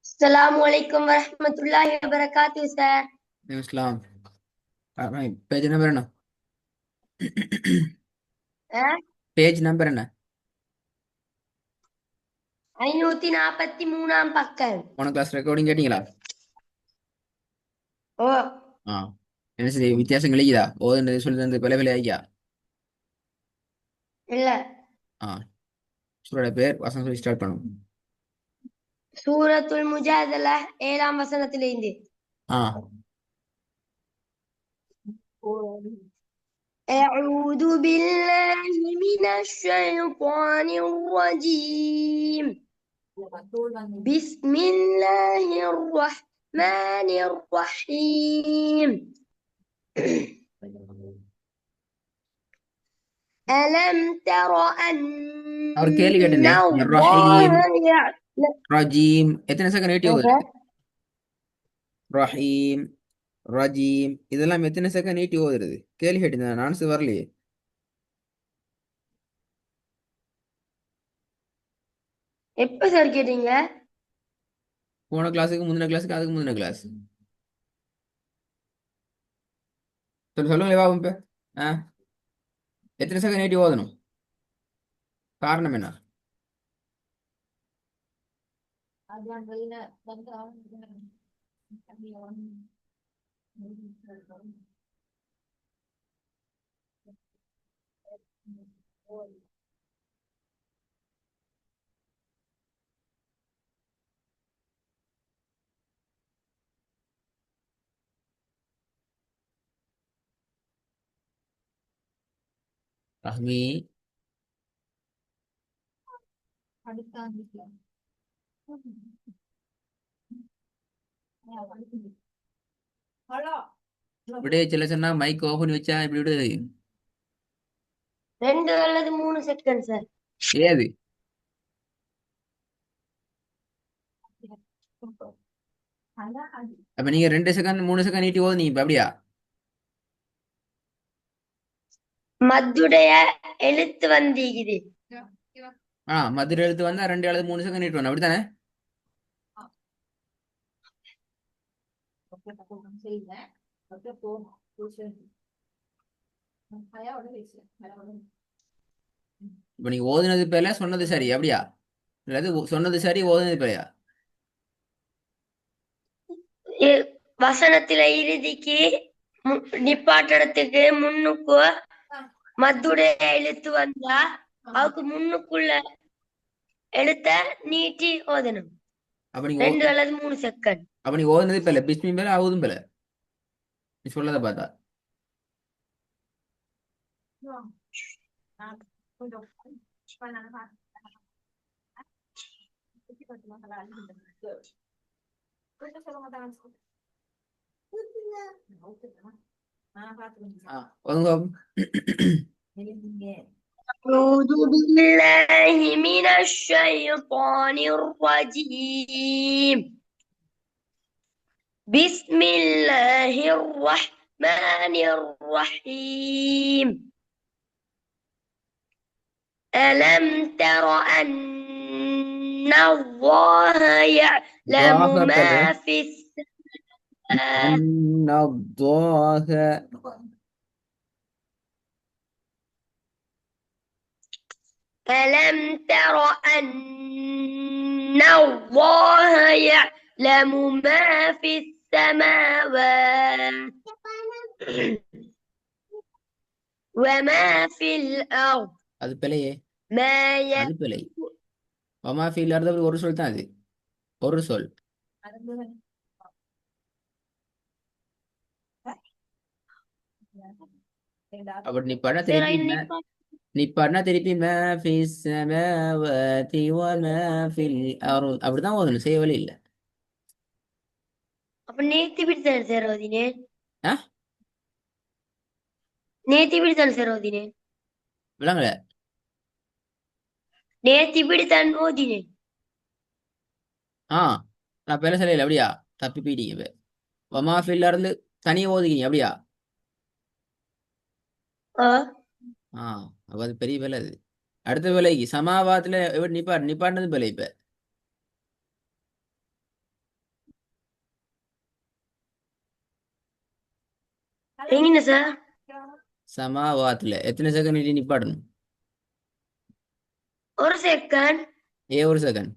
Assalamualaikum warahmatullahi wabarakatuh, sir. இஸ்லாம் page number என்ன? Eh? Page number என்ன? 543 பக்கம். போன கிளாஸ் ரெக்கார்டிங் கேட்டீங்களா? ஓ, ஆ என்ன சரி வித்தியாசம் கிடைக்குதா? ஓதுனது சொல்லி தந்து பல பல ஐயா. இல்ல. ஆ சூரோட பேர் வசனம் சொல்லி ஸ்டார்ட் பண்ணும். சூரத்துல் முஜாதலா 7ஆம் வசனத்திலிருந்து. ஆ أعوذ بالله من الشيطان الرجيم. بسم الله الرحمن الرحيم. ألم تر அவர் கேள்வி أن கேட்டேனே الله ரஹீம் يعلم ரஜீம் எத்தனை செகண்ட் நீட்டி ஓதுறது? ரஹீம் ரஜீம் இதெல்லாம் எத்தனை செகண்ட் நீட்டி ஓதுறது? கேள்வி கேட்டேன் நான் வரலையே. எப்ப சார் கேட்டீங்க? போன கிளாஸுக்கு முந்தின கிளாஸுக்கு அதுக்கு முந்தின கிளாஸ் சொல்லுங்க பாபு இப்ப. ஆ எத்தனை செகண்ட் நீட்டி ஓதணும்? காரணம் என்ன? ரஹ்மி விடைய சில சொன்னா மைக் ஓபன் பண்ணி வச்சா இப்படி விடுது. 2 அல்லது 3 செகண்ட் சார். ஏது அப்ப நீங்க 2 செகண்ட் 3 செகண்ட் நீட்டி ஓதுனீங்க இப்ப அப்படியா? மத்துடைய எழுத்து வந்தீகுது. மதுரை எழுத்து வந்தா 2 அல்லது 3 செகண்ட் நீட்டு வரணும் அப்படித்தானே? இப்ப நீங்க ஓதுனது பேர்ல சொன்னது சரி அப்படியா? அல்லது சொன்னது சரி ஓதுனது பேரையா? வசனத்தில இறுதிக்கு நிப்பாட்டத்துக்கு முன்னுக்கு மத்துடைய எழுத்து வந்தா அதுக்கு முன்னுக்குள்ள எழுத்த நீட்டி ஓதணும். அப்ப நீங்க 2 அல்லது 3 செகண்ட். அப்ப நீங்க ஓதுனது பேர்ல பிஸ்மி பேர்ல அவுதும் பேர்ல நீ சொல்லத பார்த்தா ஒதுங்க. أعوذ بالله من الشيطان الرجيم. بسم الله الرحمن الرحيم. ألم تر أن الله يعلم ما في السماء. أن الله ألم تر أن الله يعلم ما في السماوات وما في الأرض. அது பிழையே. ما அது பிழை. வமா ஃபீல் அப்படி ஒரு சொல் தான் அது. ஒரு சொல். அப்படி நீ பண்ண திருப்பி நீ பண்ண திருப்பி மாஃபி ஸமாவாதி வ மாஃபில் அர்த் அப்படிதான் ஓதணும். செய்ய வழி இல்ல. அப்ப நேத்தி பிடித்தாரு சார் ஓதினே. ஆ நேத்தி பிடித்தாரு சார் ஓதினே. விளங்கல. நேத்தி பிடித்தான் ஓதினே. ஆ நான் பேர சொல்லல அப்படியா? தப்பி போயிட்டீங்க இப்ப. வமா ஃபீல்ல இருந்து தனியா ஓதுக்கீங்க அப்படியா? ஆ அப்ப அது பெரிய வேலை அது. அடுத்த பிழைக்கு சமாவாத்துல எப்படி நிப்பாட்டினது பிழை இப்ப. எங்கன சார்? சமாவாத்துல எத்தனை செகண்ட் நீட்டி நிப்பாட்டணும்? ஒரு செகண்ட். ஒரு செகண்ட்.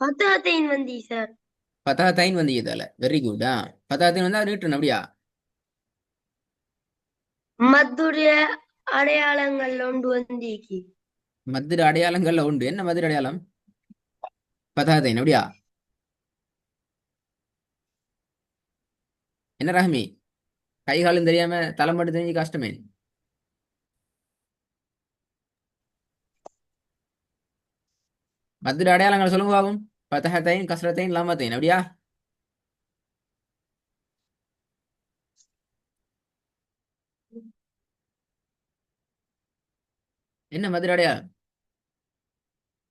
பத்தாத்தைன் வந்தி சார். பத்தாத்தைன் வந்து இதால வெரி குட். பத்தாத்தைன் வந்தா நீட்டணும் அப்படியா? மத்துடைய அடையாளங்கள் ஒன்று வந்திக்கு. மதுர அடையாளங்கள்ல உண்டு. என்ன மதுர அடையாளம்? பத்தாத்தைன் அப்படியா? என்ன ரஹ்மி, கை காலம் தெரியாம தலை மட்டும் தெரிஞ்சு கஷ்டமே. மதுர அடையாளங்கள் சொல்லுங்க பாவும். பத்தஹத்தைன், கஸ்ரத்தைன், லாமத்தைன் அப்படியா? என்ன மதுர அடையாளம்?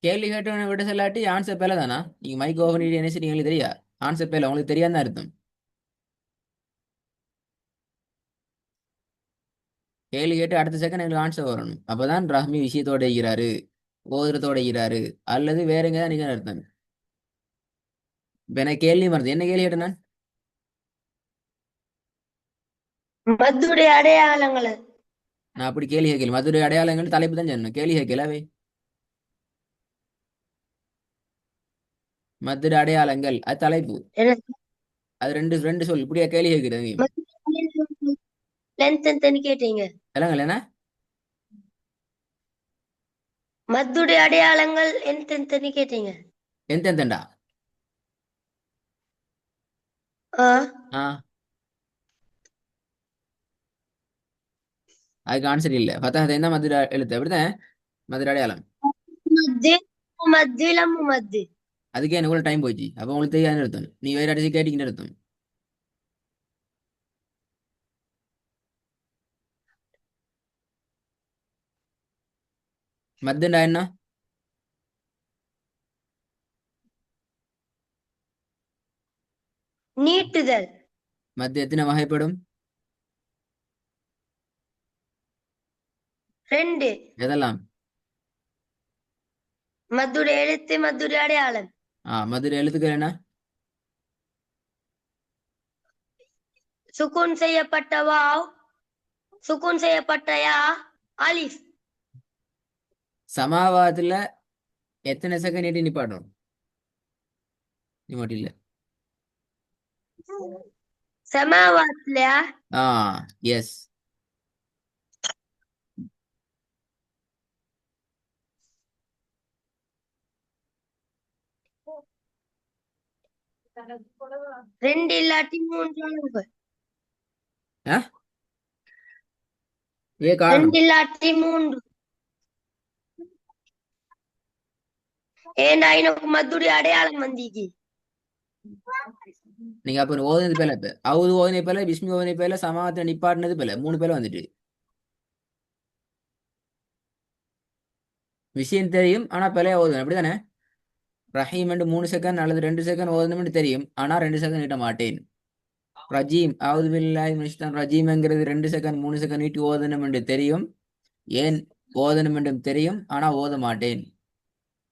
கேள்வி கேட்டு விட சொல்லாட்டி ஆன்சர் பேல தானா? நீங்க மைக் ஓபன் பண்ணி என்ன செய்றீங்க எங்களுக்கு தெரியா? ஆன்சர் பேல உங்களுக்கு தெரியாதுன்னு அர்த்தம். கேள்வி கேட்டு அடுத்த செகண்ட் எங்களுக்கு ஆன்சர் வரணும். அப்பதான் ரஹ்மி விஷயத்தோட இருக்கிறாரு, ஓதுறதோட இருக்கிறாரு, அல்லது வேற எங்கேயாவது நீங்க அர்த்தம். இப்ப எனக்கு கேள்வி வருது. என்ன கேள்வி கேட்டேன் நான்? மத்துடைய அடையாளங்கள். நான் அப்படி கேள்வி கேட்கல. மதுரை அடையாளங்கள் தலைப்பு தான் சொன்னேன். கேள்வி கேட்கலவே. மதுரை அடையாளங்கள் அது தலைப்பு. என்ன? அது ரெண்டு ரெண்டு சொல். இப்படியா கேள்வி கேட்கிறது? லென்த் எத்தனை கேட்டீங்க? இல்லைங்களா என்ன? மத்துடைய அடையாளங்கள் எத்தனை கேட்டீங்க? எந்தெந்தண்டா? ஆ, ஆ, அதுக்கு ஆன்சர் இல்லை. பத்தாவது தான் மதுரை எழுத்து அப்படிதான். மதுரை அடையாளம். மத்து மத்து இளமு மத்து. அதுக்கே எனக்கு கூட டைம் போச்சு. அப்போ உங்களுக்கு தெரியாதுன்னு அர்த்தம். நீ வேற அடிச்சு கேட்டீங்கன்னு அர்த்தம். மத்துண்டா என்ன? நீட்டுதல். மத்து எத்தனை வகைப்படும்? 2. எதெல்லாம்? மத்துடைய எழுத்து, மத்துடைய அடையாளம். மதுரை எழுத்துக்கள் என்ன? சுக்கூன் செய்யப்பட்ட வாவ், சுக்கூன் செய்யப்பட்ட யா, அலிஃப். சமாவாத்துல எத்தனை செகண்ட் நீட்டி நிப்பாட்டணும்? நிப்பாட்டி இல்ல. சமாவாத்ல ஆ, எஸ். ரெண்டு இல்லாட்டி 3 அளவுகள். ஏ காரணம்? 2 இல்லாட்டி 3. ஏன்னா எனக்கு மத்துடைய அடையாளம் வந்தீங்க. நீங்க அப்ப ஓதுனது பேல இப்ப அவுது ஓதுனை பேல பிஸ்மி ஓதுனை பேல சமாவத்துல நிப்பாட்டினது பேல 3 பேல வந்துட்டு விஷயம் தெரியும். ஆனா பேலையா ஓதுவேன் அப்படிதானே? ரஹீம் 3 செகண்ட் அல்லது 2 செகண்ட் ஓதணும்னு தெரியும். ஆனா 2 செகண்ட் நீட்ட மாட்டேன். ரஜீம் அவுது பில்லாஹி மினஷ் ரஜீம்ங்கிறது 2 செகண்ட் 3 செகண்ட் நீட்டி ஓதணும் என்று தெரியும். ஏன் ஓதணும் என்றும் தெரியும். ஆனா ஓத மாட்டேன்.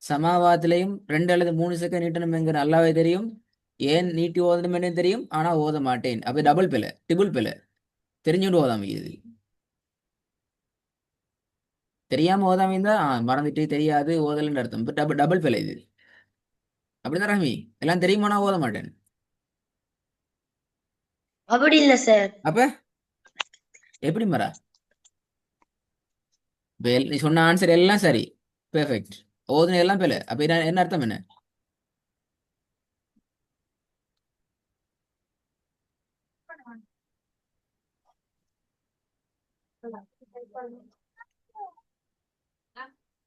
சமாவாத்திலையும் 2 அல்லது 3 செகண்ட் நீட்டணும் என்கிற நல்லாவே தெரியும். ஏன் நீட்டி ஓதணும் என்றும் தெரியும். ஆனா ஓத மாட்டேன். அப்ப டபுள் பிள்ளை, டிபிள் பிள்ளை. தெரிஞ்சுட்டு ஓதாம இது தெரியாம ஓதாம இருந்தா மறந்துட்டு தெரியாது ஓதலன்னு அர்த்தம். இப்ப டபுள் டபுள் பிள்ளை இது. அப்படிதான் ரஹ்மி. எல்லாம் தெரியுமா? நான் ஓத மாட்டேன். அப்படி இல்ல சார். அப்ப எப்படி மரா? நீ சொன்ன ஆன்சர் எல்லாம் சரி, பெர்ஃபெக்ட். ஓதுன எல்லாம் பிள்ளை. அப்ப என்ன அர்த்தம் என்ன?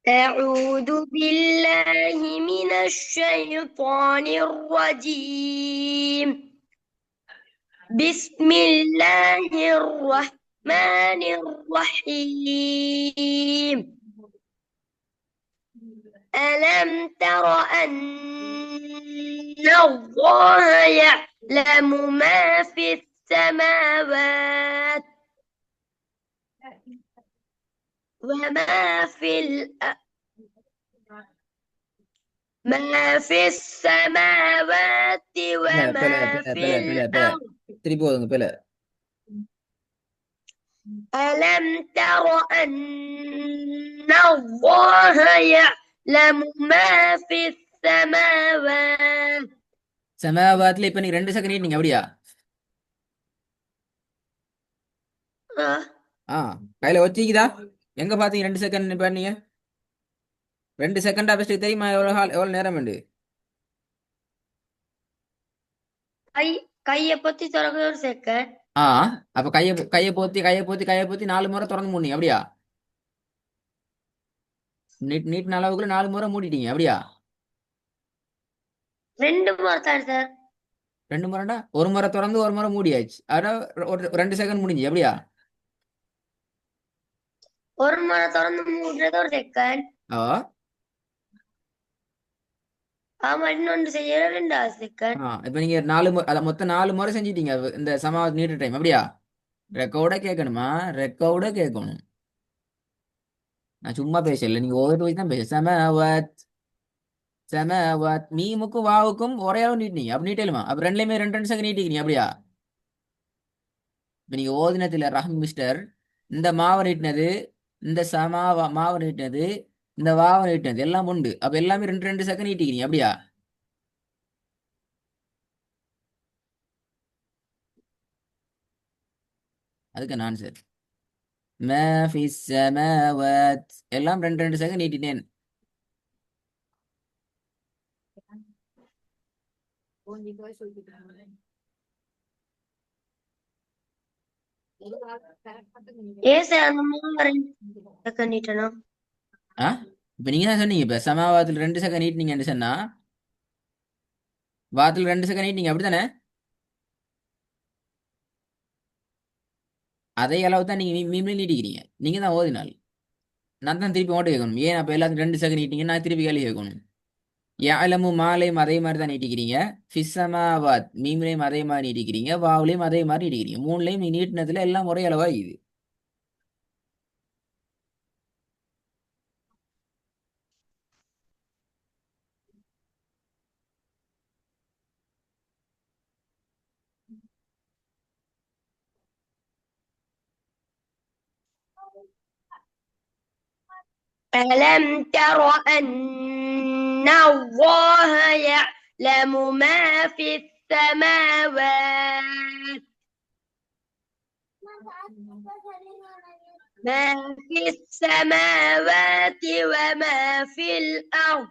أعوذ بالله من الشيطان الرجيم. بسم الله الرحمن الرحيم. ألم تر أن الله يعلم ما في السماوات وما في ما في السماوات பிள்ளை பிள்ளை وما பிள்ளை في பிள்ளை பிள்ளை பிள்ளை الأرض திருப்பி ஓதுங்க பிள்ளை. ألم تر أن الله يعلم ما في السماوات சமவாத்துல இப்ப நீங்க 2 செகண்ட் நீங்க அப்படியா? ஆ கையில வச்சிக்குதா? எங்க பாத்தீங்க 2 செகண்ட் பண்ணீங்க? 2 செகண்டா ஃபர்ஸ்ட் தெரியுமா எவ்வளவு நேரம் உண்டு? கையை பத்தி திறக்க ஒரு செகண்ட். ஆ அப்ப கையை போத்தி 4 முறை திறந்து மூடினீங்க அப்படியா? நீட் அளவுக்குள்ள 4 முறை மூடிட்டீங்க அப்படியா? 2 முறை தான் சார். 2 முறைடா? ஒரு முறை திறந்து ஒரு முறை மூடியாச்சு. அதான் ஒரு 2 செகண்ட் முடிஞ்சு அப்படியா? ஒரு முறை திறந்து மூடுறது ஒரு செகண்ட். ஆ ஆமா, இன்னொன்று செய்யற 2வது செகண்ட். இப்ப நீங்க 4 அத மொத்தம் 4 முறை செஞ்சிட்டீங்க இந்த சமாவது நீட் டைம் அப்படியா? ரெக்கார்ட கேட்கணுமா? ரெக்கார்ட கேட்கணும். நான் சும்மா பேசல, நீங்க ஒவ்வொரு வயசு தான் பேச. சமவத் மீமுக்கும் வாவுக்கும் ஒரே அளவு நீட்டினீங்க. அப்ப நீட்டலுமா? அப்ப ரெண்டுலயுமே 2 செகண்ட் நீட்டிக்கிறீங்க அப்படியா? இப்ப நீங்க ஓதினத்துல மிஸ்டர் இந்த மாவை நீட்டினது, இந்த மாவை நீட்டினது, இந்த வாவை நீட்டினது எல்லாம் உண்டு. அப்ப எல்லாமே 2 செகண்ட் நீட்டிக்கிறீங்க அப்படியா? அதுக்கு நான் சார் எல்லாம் 2 செகண்ட் நீட்டினேன். ஏன் சார் அந்த மாதிரி செகண்ட் நீட்டணும்? இப்ப நீங்க தான் சொன்னீங்க, இப்ப சமாவாத்துல 2 செகண்ட் நீட்டினீங்கன்னு சொன்னா வாத்துல 2 செகண்ட் நீட்டினீங்க அப்படித்தானே? அதே அளவு தான் நீங்க மீம்லையும் நீட்டிக்கிறீங்க. நீங்க தான் ஓதினால் நான் தான் திருப்பி ஓட்ட கேட்கணும். ஏன் அப்ப எல்லாத்தையும் 2 செகண்ட் நீட்டிங்க, நான் திருப்பி கேள்வி கேட்கணும். யாலமு மாலையும் அதே மாதிரி தான் நீட்டிக்கிறீங்க. ஃபிஸ்ஸமாவாத் மீம்லையும் அதே மாதிரி நீட்டிக்கிறீங்க. வாவுலையும் அதே மாதிரி நீட்டிக்கிறீங்க. 3லையும் நீ நீட்டினதுல எல்லாம் ஒரே அளவா இது. ألم تر أن الله يعلم ما في السماوات وما في الأرض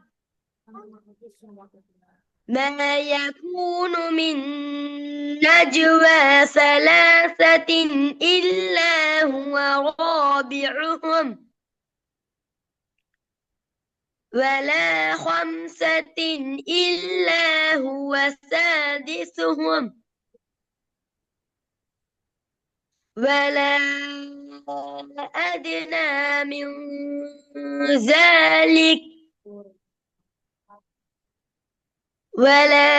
ما يكون من نجوى 3 إلا هو رابعهم ولا 5 إلا هو سادسهم ولا أدنى من ذلك ولا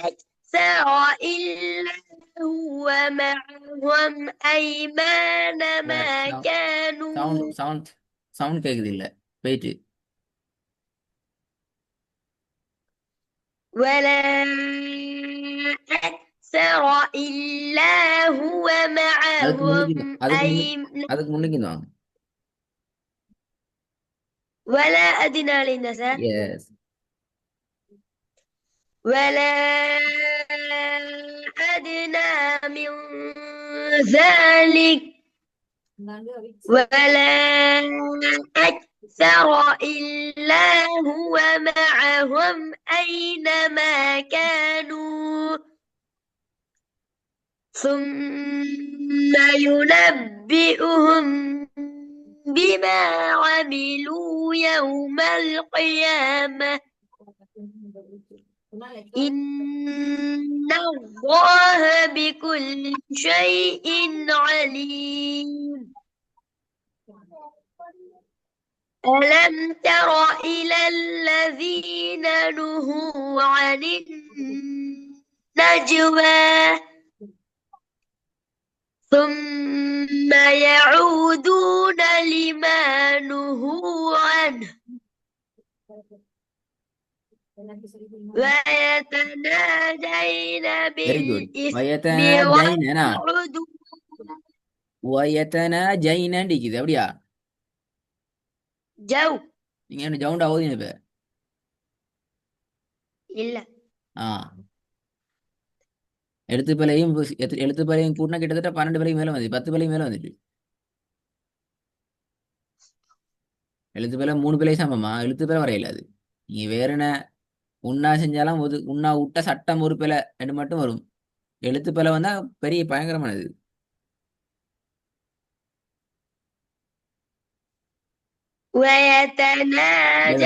أكثر إلا هو معهم أينما كانوا. சவுண்ட் கேக்குது இல்ல போயிட்டு. ولا أكثر إلا هو معهم அதுக்கு முன்னுக்கு தான் ولا أدنى للنساء எஸ் ولا أدنى من ذلك ولا أكثر إلا هو معهم أينما كانوا ثم ينبئهم بما عملوا يوم القيامة إن الله بكل شيء عليم. ألم تر إلى الذين نهوا عن النجوى ثم يعودون لما نهوا عنه ويتناجين very good. بالإثم வயத்தன ஜைனா والعدوان வயத்தன ஜைனன்னு இருக்குது அப்படியா? جو நீங்க என்ன ஜவுண்டா ஓதின இப்ப? இல்ல ஆ எழுத்து பிழையும் கூட்டினா கிட்டத்தட்ட 12 பிழைக்கு மேல வந்து 10 பிழைக்கு மேல வந்துட்டு. எழுத்து பிழை 3 பிழை சமமா? எழுத்து பிழை வரையில அது. நீங்க வேற என்ன உண்ணா செஞ்சாலும் உண்ணா விட்ட சட்டம் ஒரு பிழை ரெண்டு மட்டும் வரும். எழுத்து பிழை வந்தா பெரிய பயங்கரமானது. ويتناجون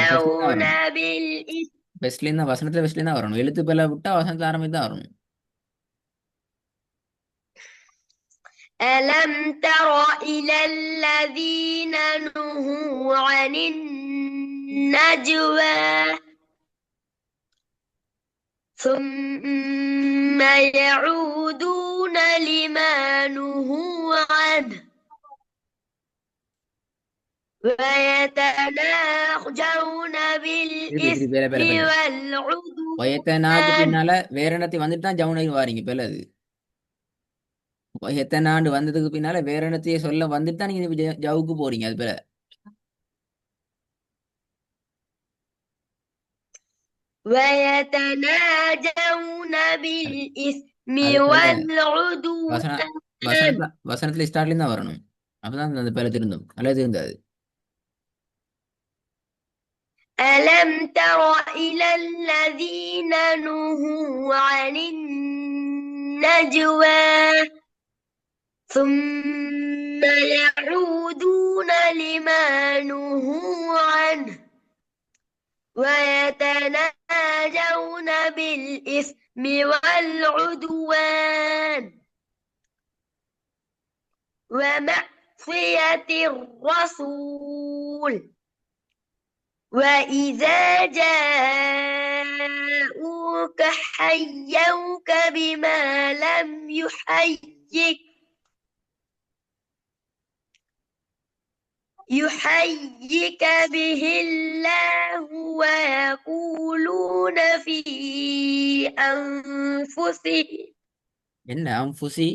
வரணும். بالإثم பெஸ்ட்லேயும் தான் வசனத்துல பெஸ்ட்லேயும் தான் வரணும். எழுத்து பிழை விட்டா வசனத்துல ஆரம்பித்து தான் வரணும். ألم تر إلى الذين نهوا عن النجوى ثم يعودون لما نهوا عنه ويتناجون திருப்பி بالإثم பேர பேர பேர வயத்தனாக்கு والعدوان பின்னால வேற என்னத்தை வந்துட்டு தான் ஜவுனைக்கு வாரீங்க பேல அது. வயத்தனாண்டு வந்ததுக்கு பின்னால வேற என்னத்தையே சொல்ல வந்துட்டு தான் நீங்க ஜவுக்கு போறீங்க அது பேர. ويتناجون بالإثم அது பேல வசன والعدوان வசனத்துல ஸ்டார்ட்லேயும் தான் வரணும். அப்பதான் அந்த பேல திருந்தும். அல்லது திருந்தாது. ألم تر إلى الذين نهوا عن النجوى ثم يعودون لما نهوا عنه ويتناجون بالإثم والعدوان ومعصية الرسول وإذا جاءوك حيوك بما لم يحيك به الله ويقولون في أنفسهم என்ன அம்புசி?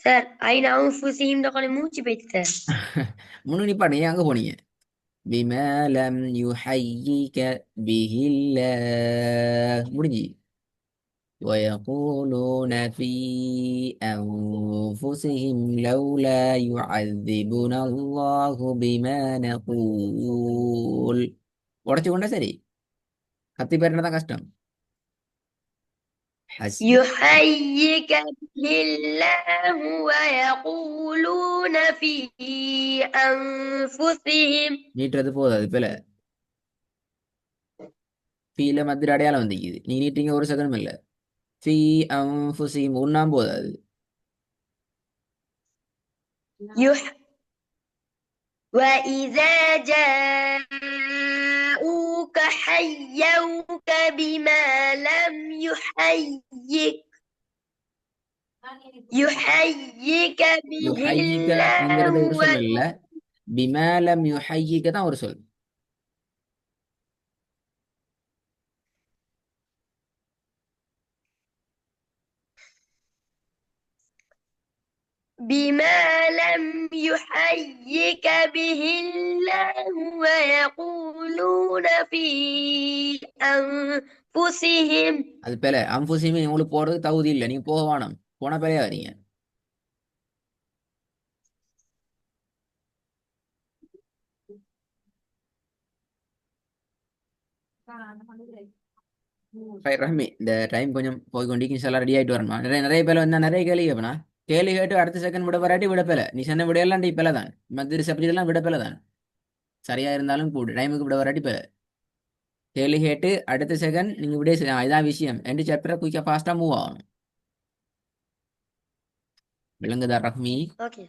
سر أين أنفسهم دقل موجي بيت سر முன்னு நிப்பாடு, ஏன் அங்க போனீங்க? பிமலம் யுஹையிக பிஹில்லாஹ் முடிஞ்சு. ويقولون في أنفسهم لولا يعذبنا الله بما نقول. உடச்சு கொண்டா சரி. கத்தி பேருனா தான் கஷ்டம். حسبي يحيك به الله ويقولون في أنفسهم நீட்டுறது போதும் அது போல. ஃபீல மத்திர அடையாளம் வந்துக்குது. நீ நீட்டிங்க ஒரு செகண்ட் இல்ல. ஃபீ அன்ஃபுஸிஹிம் ஒண்ணாம் போதும் அது. يح وإذا جاءوك حيوك بما لم يحيك به யுஹையிகங்கிறது ஒரு சொல் الله இல்ல. பிமாலம் யுஹையிக தான் ஒரு சொல். بما لم يحيك به الله ويقولون في أنفسهم அது பேல அம்புசிமே உங்களுக்கு போறது தகுதி இல்லை. நீங்க போக வேணாம். போன பேலையா வரீங்க. ரஹ்மி, இந்த டைம் கொஞ்சம் போய் கொண்டு சில ரெடி ஆயிட்டு வரணும். நிறைய நிறைய பேர் வந்தா நிறைய கேள்வி கேட்பனா. கேள்வி கேட்டு அடுத்த செகண்ட் விட வராட்டி விடப்பேல. நீ சொன்ன விடையெல்லாம் நீ பேல தான். மத்திய சப்ஜெக்ட் எல்லாம் விடப்பேல தான். சரியா இருந்தாலும் கூட டைமுக்கு விட வராட்டி பேல. கேள்வி கேட்டு அடுத்த செகண்ட் நீங்க விட இதான் விஷயம். ரெண்டு சாப்டரை குயிக்கா ஃபாஸ்டா மூவ் ஆகணும். விளங்குதா ரஹ்மி? ஓகே